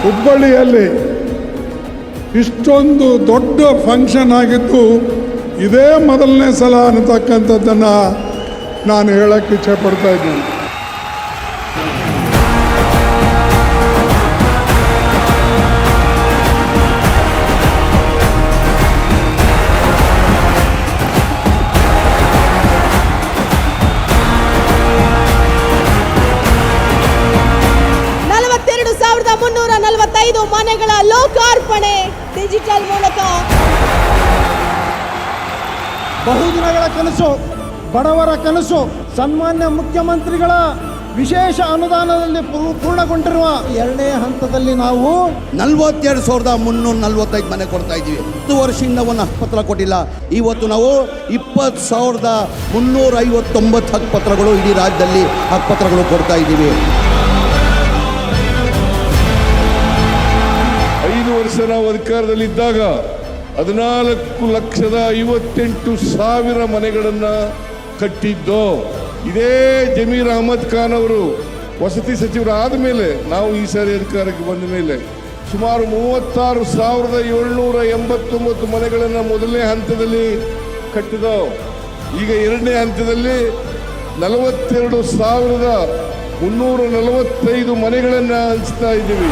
ಹುಬ್ಬಳ್ಳಿಯಲ್ಲಿ ಇಷ್ಟೊಂದು ದೊಡ್ಡ ಫಂಕ್ಷನ್ ಆಗಿದ್ದು ಇದೇ ಮೊದಲನೇ ಸಲ ಅನ್ನತಕ್ಕಂಥದ್ದನ್ನು ನಾನು ಹೇಳಕ್ಕೆ ಇಚ್ಛೆಪಡ್ತಾ ಇದ್ದೀನಿ. ಮನೆಗಳ ಲೋಕಾರ್ಪಣೆ ಡಿಜಿಟಲ್ ಮೂಲಕ. ಬಹುದಿನಗಳ ಕನಸು, ಬಡವರ ಕನಸು, ಸನ್ಮಾನ್ಯ ಮುಖ್ಯಮಂತ್ರಿಗಳ ವಿಶೇಷ ಅನುದಾನದಲ್ಲಿ ಪೂರ್ಣಗೊಂಡಿರುವ 2ನೇ ಹಂತದಲ್ಲಿ ನಾವು 42,345 ಮನೆ ಕೊಡ್ತಾ ಇದ್ದೀವಿ. 10 ವರ್ಷದಿಂದ ಒಂದು ಹಕ್ಕುಪತ್ರ ಕೊಟ್ಟಿಲ್ಲ. ಇವತ್ತು ನಾವು 20,359 ಹಕ್ಕುಪತ್ರಗಳು ಇಡೀ ರಾಜ್ಯದಲ್ಲಿ ಹಕ್ಕುಪತ್ರಗಳು ಕೊಡ್ತಾ ಇದ್ದೀವಿ. 5 ವರ್ಷ ನಾವು ಅಧಿಕಾರದಲ್ಲಿದ್ದಾಗ 14,58,000 ಮನೆಗಳನ್ನು ಕಟ್ಟಿದ್ದು. ಇದೇ ಜಮೀರ್ ಅಹಮದ್ ಖಾನ್ ಅವರು ವಸತಿ ಸಚಿವರಾದ ಮೇಲೆ ನಾವು ಈ ಸಾರಿ ಅಧಿಕಾರಕ್ಕೆ ಬಂದ ಮೇಲೆ ಸುಮಾರು 36,789 ಮನೆಗಳನ್ನು ಮೊದಲನೇ ಹಂತದಲ್ಲಿ ಕಟ್ಟಿದವು. ಈಗ 2ನೇ ಹಂತದಲ್ಲಿ 42,345 ಮನೆಗಳನ್ನು ಹಂಚ್ತಾ ಇದ್ದೀವಿ.